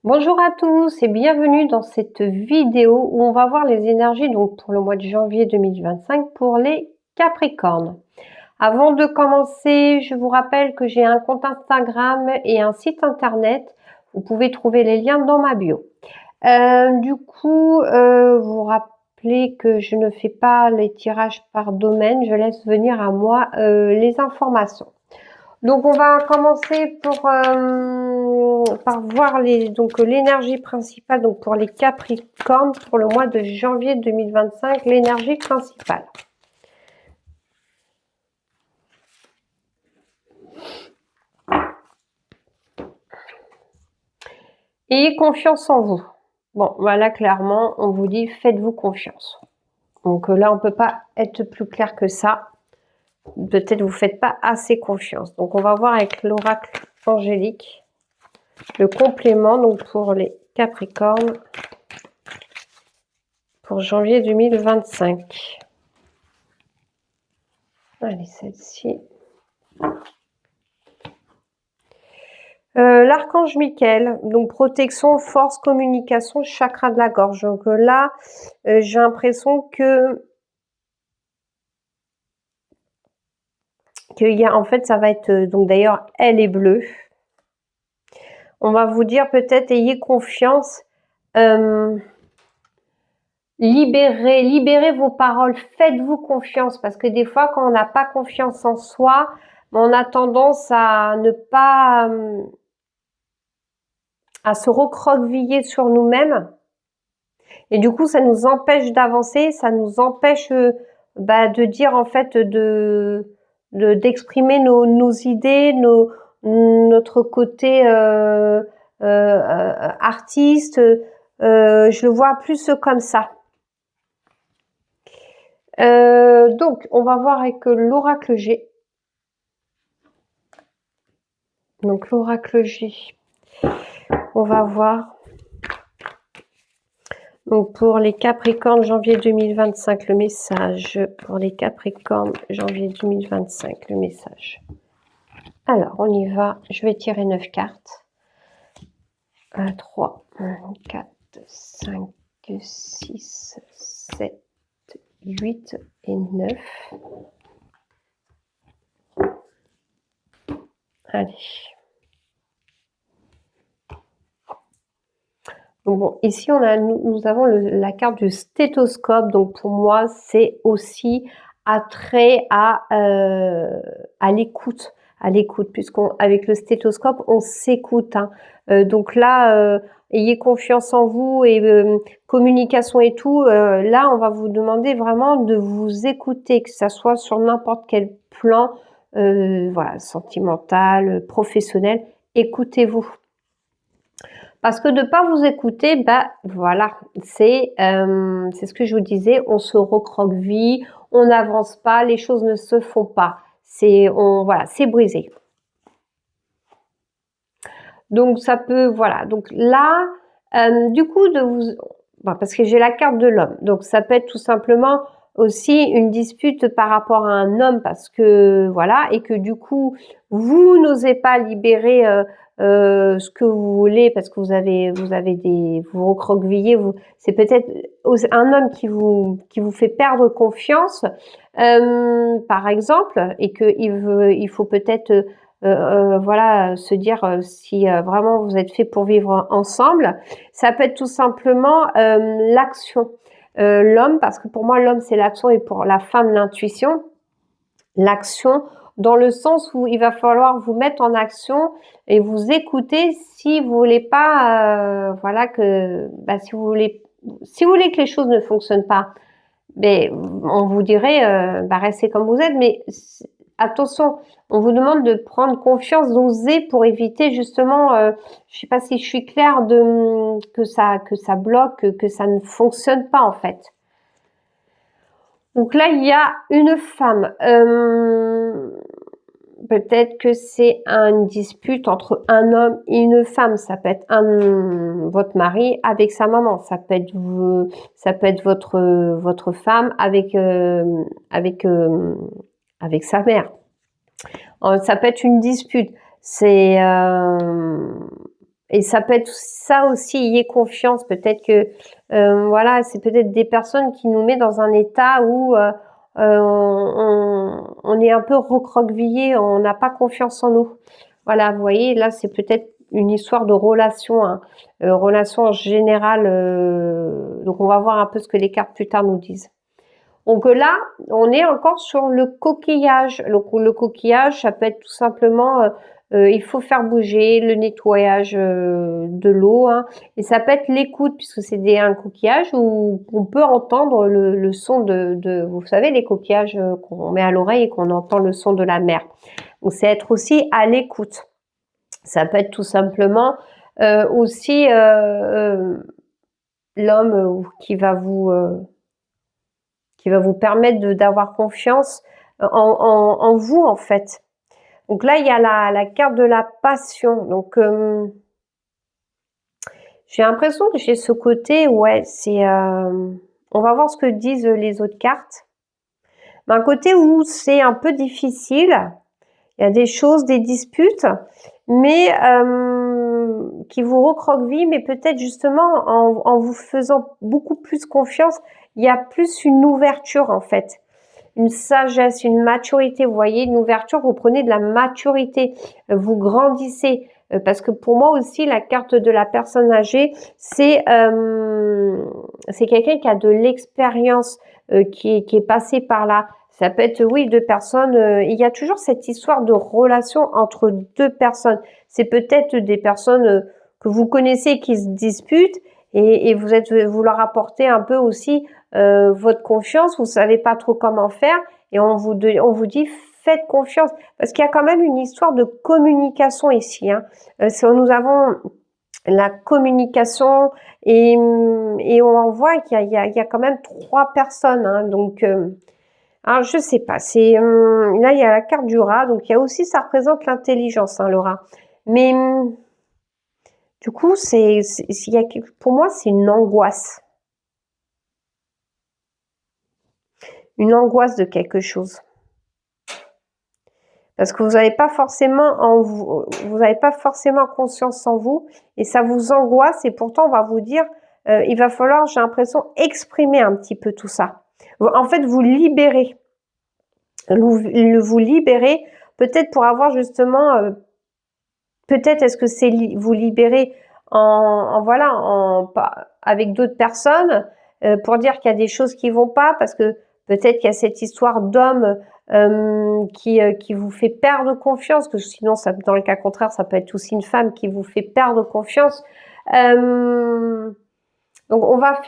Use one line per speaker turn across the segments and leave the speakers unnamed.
Bonjour à tous et bienvenue dans cette vidéo où on va voir les énergies donc pour le mois de janvier 2025 pour les Capricornes. Avant de commencer, je vous rappelle que j'ai un compte Instagram et un site internet. Vous pouvez trouver les liens dans ma bio. Vous rappelez que je ne fais pas les tirages par domaine, je laisse venir à moi les informations. Donc on va commencer par voir l'énergie principale donc pour les Capricornes pour le mois de janvier 2025, l'énergie principale. Ayez confiance en vous. Bon, voilà, clairement, on vous dit faites-vous confiance. Donc là, on ne peut pas être plus clair que ça. Peut-être vous ne faites pas assez confiance. Donc on va voir avec l'oracle angélique le complément donc pour les Capricornes pour janvier 2025. Allez, celle-ci. L'archange Michael, donc protection, force, communication, chakra de la gorge. Donc là, j'ai l'impression qu'il y a, en fait, ça va être, donc d'ailleurs, elle est bleue. On va vous dire peut-être, ayez confiance, libérez vos paroles, faites-vous confiance, parce que des fois, quand on n'a pas confiance en soi, on a tendance à ne pas, à se recroqueviller sur nous-mêmes. Et du coup, ça nous empêche d'avancer, ça nous empêche de dire en fait, d'exprimer nos idées, notre côté artiste. Je le vois plus comme ça. Donc, on va voir avec l'oracle G. Donc, l'oracle G. On va voir. Donc, pour les Capricornes, janvier 2025, le message. Pour les Capricornes, janvier 2025, le message. Alors, on y va. Je vais tirer 9 cartes. 3, 4, 5, 6, 7, 8 et 9. Allez. Donc bon, ici, nous avons la carte du stéthoscope. Donc, pour moi, c'est aussi attrait à l'écoute. À l'écoute, puisqu'avec le stéthoscope, on s'écoute. Hein. Donc là, ayez confiance en vous et communication et tout. Là, on va vous demander vraiment de vous écouter, que ça soit sur n'importe quel plan, voilà, sentimental, professionnel. Écoutez-vous. Parce que de ne pas vous écouter, voilà, c'est ce que je vous disais, on se recroqueville, on n'avance pas, les choses ne se font pas. Voilà, c'est brisé. Donc ça peut, voilà. Donc là, du coup, parce que j'ai la carte de l'homme. Donc ça peut être tout simplement aussi une dispute par rapport à un homme, parce que voilà, et que du coup, vous n'osez pas libérer ce que vous voulez, parce que vous recroquevillez, c'est peut-être un homme qui vous fait perdre confiance, par exemple, et il faut peut-être voilà, se dire si vraiment vous êtes fait pour vivre ensemble. Ça peut être tout simplement l'action. L'homme, parce que pour moi l'homme c'est l'action et pour la femme l'intuition. L'action dans le sens où il va falloir vous mettre en action et vous écouter si vous voulez pas, voilà, si vous voulez que les choses ne fonctionnent pas, on vous dirait restez comme vous êtes, mais attention, on vous demande de prendre confiance, d'oser pour éviter justement, je sais pas si je suis claire, que ça bloque, que ça ne fonctionne pas en fait. Donc là, il y a une femme. Peut-être que c'est une dispute entre un homme et une femme. Ça peut être votre mari avec sa maman. Ça peut être votre femme avec sa mère. Ça peut être une dispute. Et Et ça peut être ça aussi, ayez confiance. Peut-être que, voilà, c'est peut-être des personnes qui nous mettent dans un état où on est un peu recroquevillé, on n'a pas confiance en nous. Voilà, vous voyez, là, c'est peut-être une histoire de relation, hein, relation en général. Donc, on va voir un peu ce que les cartes plus tard nous disent. Donc là, on est encore sur le coquillage. Le coquillage, ça peut être tout simplement, il faut faire bouger le nettoyage de l'eau, hein. Et ça peut être l'écoute, puisque c'est un coquillage où on peut entendre le son vous savez, les coquillages qu'on met à l'oreille et qu'on entend le son de la mer. Donc c'est être aussi à l'écoute. Ça peut être tout simplement aussi l'homme qui va vous permettre d'avoir confiance en vous, en fait. Donc là, il y a la carte de la passion. Donc, j'ai l'impression que j'ai ce côté, ouais, c'est... on va voir ce que disent les autres cartes. Mais un côté où c'est un peu difficile. Il y a des choses, des disputes, mais qui vous recroquevillent, mais peut-être justement en vous faisant beaucoup plus confiance, il y a plus une ouverture, en fait. Une sagesse, une maturité, vous voyez, une ouverture, vous prenez de la maturité, vous grandissez. Parce que pour moi aussi, la carte de la personne âgée, c'est quelqu'un qui a de l'expérience, qui est passé par là. Ça peut être, oui, deux personnes. Il y a toujours cette histoire de relation entre deux personnes. C'est peut-être des personnes que vous connaissez qui se disputent et vous leur apportez un peu aussi votre confiance. Vous savez pas trop comment faire et on vous dit faites confiance parce qu'il y a quand même une histoire de communication ici, hein. Nous avons la communication et on voit qu'il y a quand même trois personnes, hein, donc alors je sais pas, c'est là il y a la carte du rat, donc il y a aussi ça représente l'intelligence, hein, le rat. Mais du coup pour moi c'est une angoisse de quelque chose. Parce que vous n'avez pas forcément vous n'avez pas forcément conscience en vous et ça vous angoisse et pourtant on va vous dire il va falloir, j'ai l'impression, exprimer un petit peu tout ça. En fait, vous libérer. Vous libérer peut-être pour avoir justement peut-être est-ce que c'est vous libérer avec d'autres personnes pour dire qu'il y a des choses qui vont pas parce que peut-être qu'il y a cette histoire d'homme qui vous fait perdre confiance, que sinon dans le cas contraire ça peut être aussi une femme qui vous fait perdre confiance. Donc on va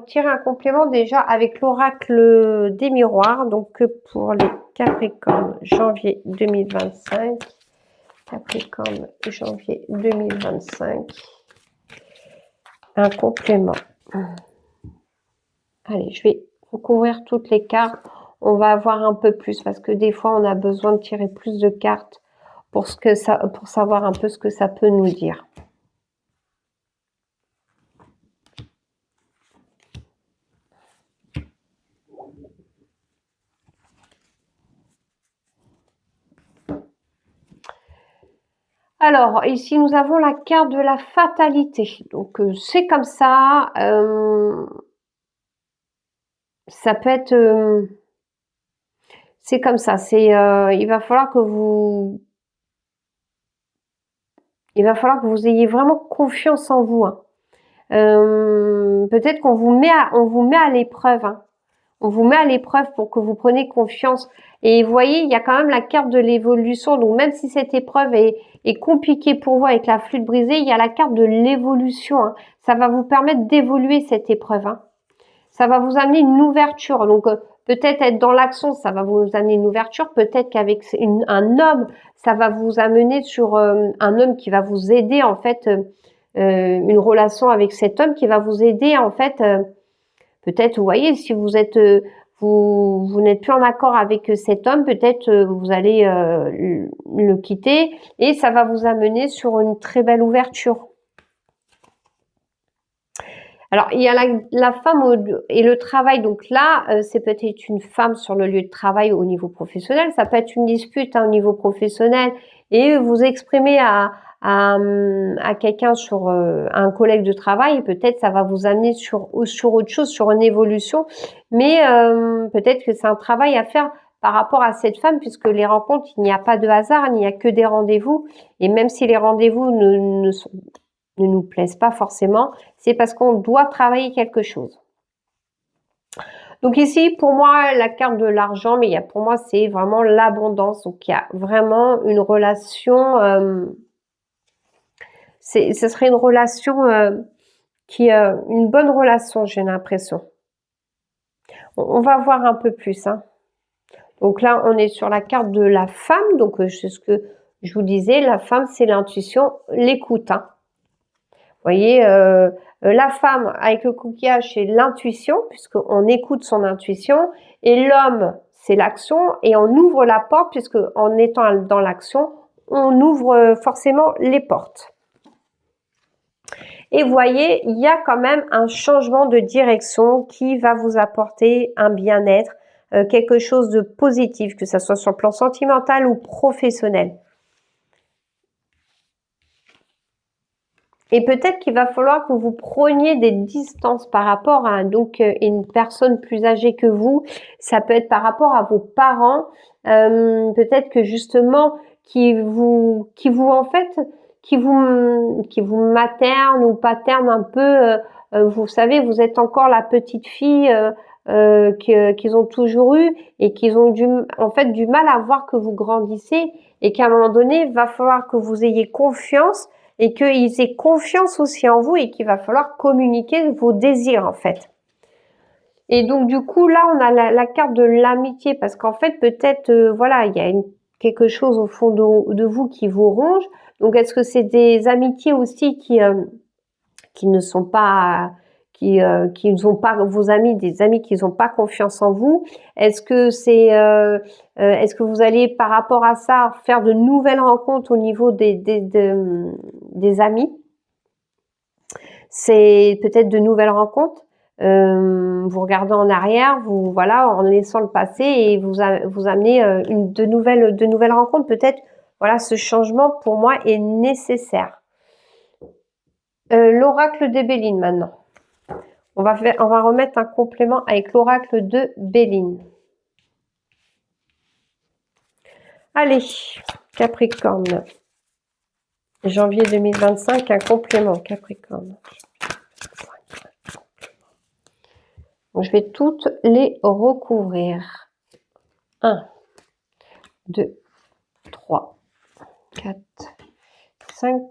tirer un complément déjà avec l'oracle des miroirs. Donc pour les Capricornes, janvier 2025. Capricorne, janvier 2025. Un complément. Allez, je vais recouvrir toutes les cartes. On va avoir un peu plus parce que des fois, on a besoin de tirer plus de cartes pour savoir un peu ce que ça peut nous dire. Alors, ici, nous avons la carte de la fatalité. Donc, c'est comme ça. Ça peut être... c'est comme ça. Il va falloir que vous... ayez vraiment confiance en vous, hein. Peut-être qu'on vous met à l'épreuve, hein. On vous met à l'épreuve pour que vous preniez confiance. Et vous voyez, il y a quand même la carte de l'évolution. Donc, même si cette épreuve est compliquée pour vous avec la flûte brisée, il y a la carte de l'évolution, hein. Ça va vous permettre d'évoluer cette épreuve, hein. Ça va vous amener une ouverture. Donc, peut-être être dans l'action, ça va vous amener une ouverture. Peut-être qu'avec un homme, ça va vous amener sur un homme qui va vous aider, en fait, une relation avec cet homme qui va vous aider, en fait... peut-être, vous voyez, si vous êtes, vous n'êtes plus en accord avec cet homme, peut-être vous allez le quitter et ça va vous amener sur une très belle ouverture. Alors, il y a la femme et le travail. Donc là, c'est peut-être une femme sur le lieu de travail au niveau professionnel. Ça peut être une dispute, hein, au niveau professionnel et vous exprimez à à quelqu'un sur un collègue de travail, peut-être ça va vous amener sur autre chose, sur une évolution, mais peut-être que c'est un travail à faire par rapport à cette femme, puisque les rencontres, il n'y a pas de hasard, il n'y a que des rendez-vous, et même si les rendez-vous ne nous plaisent pas forcément, c'est parce qu'on doit travailler quelque chose. Donc ici, pour moi, la carte de l'argent, mais pour moi, c'est vraiment l'abondance. Donc il y a vraiment une relation, ce serait une relation qui une bonne relation, j'ai l'impression. On va voir un peu plus. Hein. Donc là, on est sur la carte de la femme. Donc c'est ce que je vous disais, la femme, c'est l'intuition, l'écoute. Hein. Vous voyez, la femme avec le coquillage, c'est l'intuition, puisqu'on écoute son intuition, et l'homme, c'est l'action, et on ouvre la porte, puisque en étant dans l'action, on ouvre forcément les portes. Et vous voyez, il y a quand même un changement de direction qui va vous apporter un bien-être, quelque chose de positif, que ce soit sur le plan sentimental ou professionnel. Et peut-être qu'il va falloir que vous preniez des distances par rapport à une personne plus âgée que vous. Ça peut être par rapport à vos parents. Peut-être que justement, qui vous materne ou paterne un peu. Vous savez, vous êtes encore la petite fille qu'ils ont toujours eu et qu'ils ont du mal à voir que vous grandissez et qu'à un moment donné, il va falloir que vous ayez confiance et qu'ils aient confiance aussi en vous et qu'il va falloir communiquer vos désirs en fait. Et donc du coup là on a la carte de l'amitié parce qu'en fait peut-être voilà il y a quelque chose au fond de vous qui vous ronge. Donc est-ce que c'est des amitiés aussi qui ne sont pas qui n'ont pas vos amis, des amis qui n'ont pas confiance en vous? Est-ce que c'est est-ce que vous allez par rapport à ça faire de nouvelles rencontres au niveau des amis? C'est peut-être de nouvelles rencontres. Vous regardez en arrière, vous voilà, en laissant le passé et vous amenez de nouvelles rencontres. Peut-être voilà, ce changement pour moi est nécessaire. L'oracle de Béline maintenant. On va remettre un complément avec l'oracle de Béline. Allez, Capricorne. Janvier 2025, un complément, Capricorne. Donc, je vais toutes les recouvrir. 1, 2, 3, 4, 5,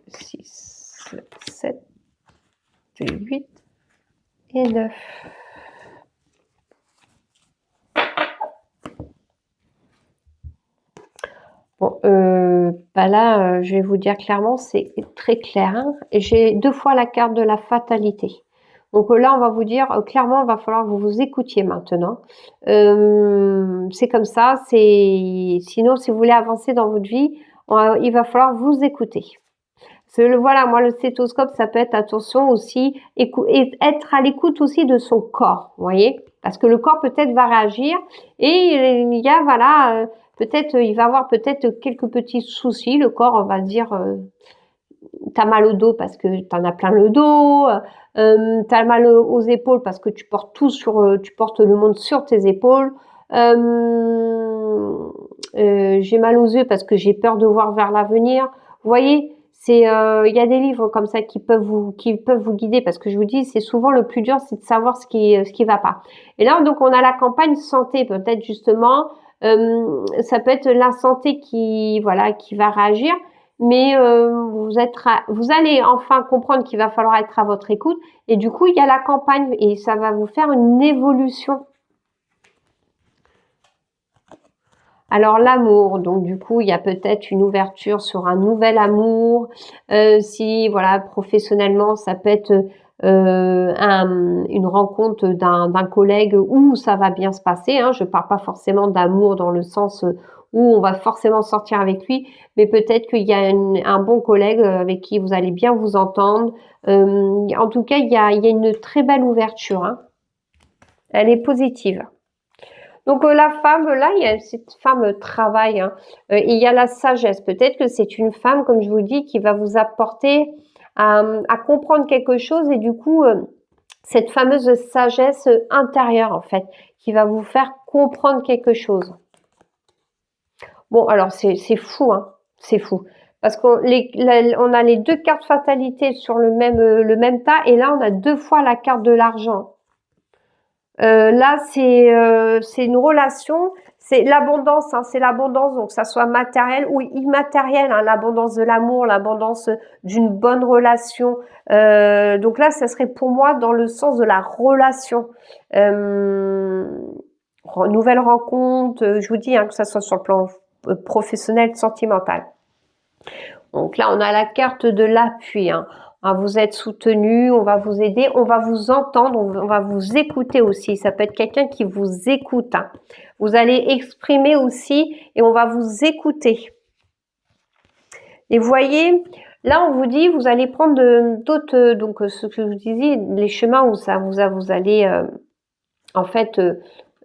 6, 7, 8 et 9. Bon, là, je vais vous dire clairement, c'est très clair. Hein, et j'ai 2 fois la carte de la fatalité. Donc là, on va vous dire, clairement, il va falloir que vous vous écoutiez maintenant. C'est comme ça. Sinon, si vous voulez avancer dans votre vie, il va falloir vous écouter. Voilà, moi, le stéthoscope, ça peut être, attention aussi, et être à l'écoute aussi de son corps, vous voyez, parce que le corps peut-être va réagir et il y a, voilà, peut-être, il va avoir peut-être quelques petits soucis, le corps va dire, t'as mal au dos parce que t'en as plein le dos, t'as mal aux épaules parce que tu portes le monde sur tes épaules, j'ai mal aux yeux parce que j'ai peur de voir vers l'avenir, vous voyez. Il y a des livres comme ça qui peuvent vous guider parce que je vous dis, c'est souvent le plus dur, c'est de savoir ce qui va pas. Et là, donc, on a la campagne santé, peut-être justement, ça peut être la santé qui va réagir, mais vous allez enfin comprendre qu'il va falloir être à votre écoute. Et du coup, il y a la campagne et ça va vous faire une évolution. Alors l'amour, donc du coup il y a peut-être une ouverture sur un nouvel amour. Si voilà, professionnellement ça peut être une rencontre d'un collègue où ça va bien se passer. Hein. Je ne parle pas forcément d'amour dans le sens où on va forcément sortir avec lui, mais peut-être qu'il y a un bon collègue avec qui vous allez bien vous entendre. En tout cas, il y a une très belle ouverture. Hein. Elle est positive. Donc la femme, là, il y a cette femme travail, hein. Il y a la sagesse. Peut-être que c'est une femme, comme je vous dis, qui va vous apporter à comprendre quelque chose et du coup, cette fameuse sagesse intérieure, en fait, qui va vous faire comprendre quelque chose. Bon, alors c'est fou, hein, c'est fou. Parce qu'on on a les deux cartes fatalité sur le même tas et là, on a deux fois la carte de l'argent. Là, c'est une relation, c'est l'abondance, hein, c'est l'abondance, donc que ça soit matériel ou immatériel, hein, l'abondance de l'amour, l'abondance d'une bonne relation. Donc là, ça serait pour moi dans le sens de la relation. Nouvelle rencontre, je vous dis, hein, que ça soit sur le plan professionnel, sentimental. Donc là, on a la carte de l'appui, hein. Vous êtes soutenu, on va vous aider, on va vous entendre, on va vous écouter aussi. Ça peut être quelqu'un qui vous écoute, hein. Vous allez exprimer aussi et on va vous écouter. Et vous voyez, là on vous dit, vous allez prendre d'autres, donc ce que je vous disais, les chemins où vous allez en fait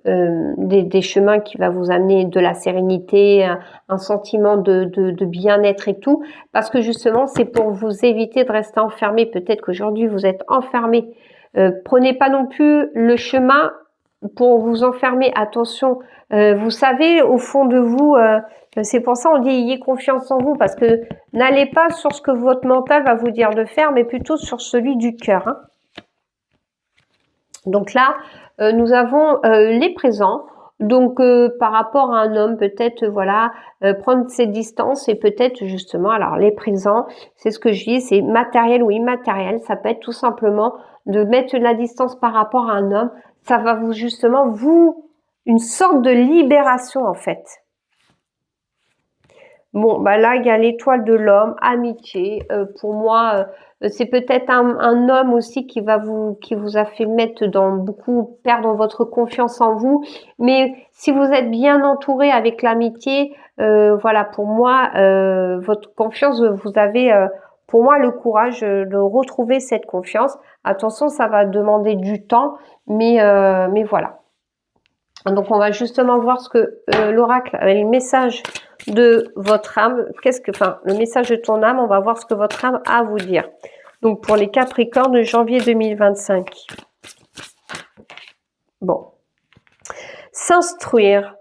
des chemins qui va vous amener de la sérénité, un sentiment de bien-être et tout, parce que justement c'est pour vous éviter de rester enfermé. Peut-être qu'aujourd'hui vous êtes enfermé. Prenez pas non plus le chemin pour vous enfermer. Attention, vous savez au fond de vous, c'est pour ça on dit ayez confiance en vous, parce que n'allez pas sur ce que votre mental va vous dire de faire, mais plutôt sur celui du cœur, hein. Donc là, nous avons les présents. Donc par rapport à un homme, peut-être voilà, prendre ses distances et peut-être justement, alors les présents, c'est ce que je dis, c'est matériel ou immatériel. Ça peut être tout simplement de mettre de la distance par rapport à un homme. Ça va vous justement une sorte de libération en fait. Bon, bah là, il y a l'étoile de l'homme, amitié. Pour moi, c'est peut-être un homme aussi qui vous a fait mettre perdre votre confiance en vous. Mais si vous êtes bien entouré avec l'amitié, voilà, pour moi, votre confiance, vous avez, pour moi, le courage de retrouver cette confiance. Attention, ça va demander du temps, mais voilà. Donc, on va justement voir ce que l'oracle, le message de votre âme, le message de ton âme, on va voir ce que votre âme a à vous dire. Donc, pour les Capricornes de janvier 2025. Bon. S'instruire.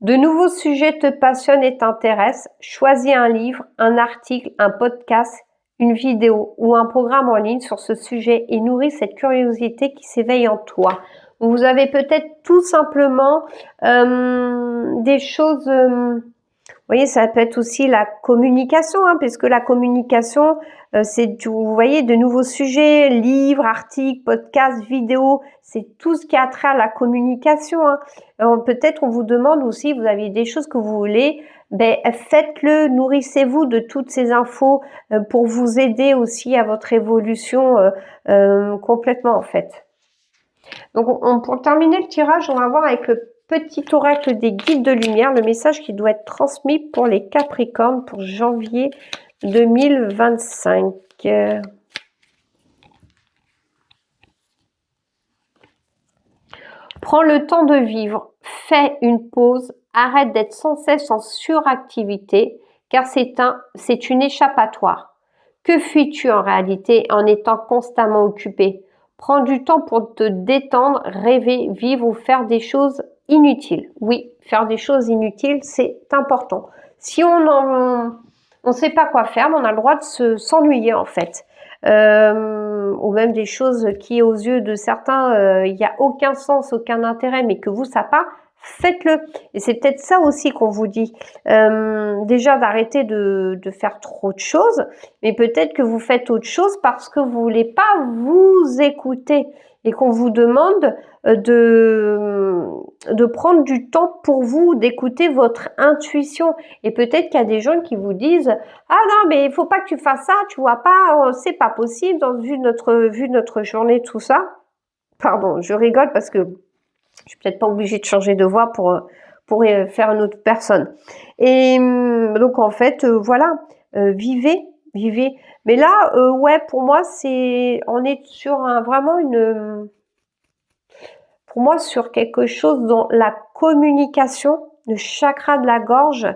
De nouveaux sujets te passionnent et t'intéressent. Choisis un livre, un article, un podcast, une vidéo ou un programme en ligne sur ce sujet et nourris cette curiosité qui s'éveille en toi. Vous avez peut-être tout simplement des choses... vous voyez, ça peut être aussi la communication, hein, puisque la communication, c'est, vous voyez, de nouveaux sujets, livres, articles, podcasts, vidéos, c'est tout ce qui a trait à la communication, hein. Peut-être on vous demande aussi, vous avez des choses que vous voulez, ben faites-le, nourrissez-vous de toutes ces infos pour vous aider aussi à votre évolution complètement en fait. Donc pour terminer le tirage, on va voir avec le petit oracle des guides de lumière, le message qui doit être transmis pour les Capricornes pour janvier 2025. Prends le temps de vivre, fais une pause, arrête d'être sans cesse en suractivité, car c'est une échappatoire. Que fuis-tu en réalité en étant constamment occupé? Prends du temps pour te détendre, rêver, vivre ou faire des choses inutiles. Oui, faire des choses inutiles, c'est important. Si on sait pas quoi faire, on a le droit de s'ennuyer en fait. Ou même des choses qui, aux yeux de certains, il n'y a aucun sens, aucun intérêt, mais que vous, ça pas, faites-le. Et c'est peut-être ça aussi qu'on vous dit. Déjà d'arrêter de faire trop de choses, mais peut-être que vous faites autre chose parce que vous voulez pas vous écouter et qu'on vous demande de prendre du temps pour vous, d'écouter votre intuition. Et peut-être qu'il y a des gens qui vous disent « Ah non, mais il faut pas que tu fasses ça, tu vois pas, c'est pas possible, vu notre journée, tout ça. » Pardon, je rigole parce que je suis peut-être pas obligée de changer de voix pour faire une autre personne. Et donc en fait, voilà, vivez. Mais là, ouais, pour moi, on est sur vraiment pour moi sur quelque chose dans la communication, le chakra de la gorge,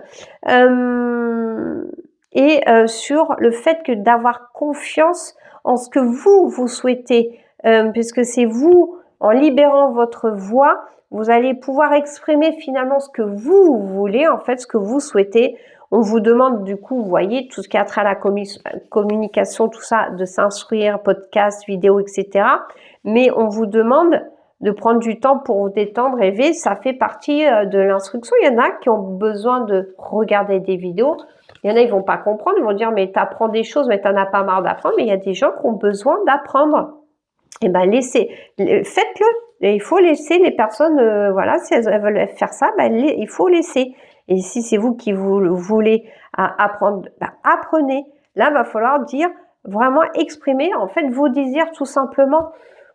et sur le fait que d'avoir confiance en ce que vous souhaitez, puisque c'est vous, en libérant votre voix, vous allez pouvoir exprimer finalement ce que vous voulez, en fait, ce que vous souhaitez. On vous demande du coup, vous voyez, tout ce qui a trait à la communication, tout ça, de s'instruire, podcast, vidéo, etc. Mais on vous demande de prendre du temps pour vous détendre, rêver, ça fait partie de l'instruction. Il y en a qui ont besoin de regarder des vidéos. Il y en a, ils vont pas comprendre, ils vont dire, mais t'apprends des choses, mais t'en as pas marre d'apprendre. Mais il y a des gens qui ont besoin d'apprendre. Eh ben, faites-le. Et il faut laisser les personnes, voilà, si elles veulent faire ça, ben, il faut laisser. Et si c'est vous qui voulez apprendre, ben, apprenez. Là, va falloir dire, vraiment exprimer, en fait, vos désirs, tout simplement.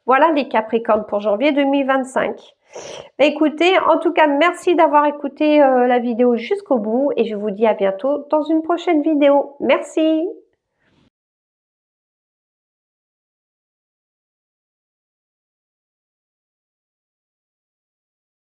Voilà les Capricornes pour janvier 2025. Ben, écoutez, en tout cas, merci d'avoir écouté la vidéo jusqu'au bout et je vous dis à bientôt dans une prochaine vidéo. Merci.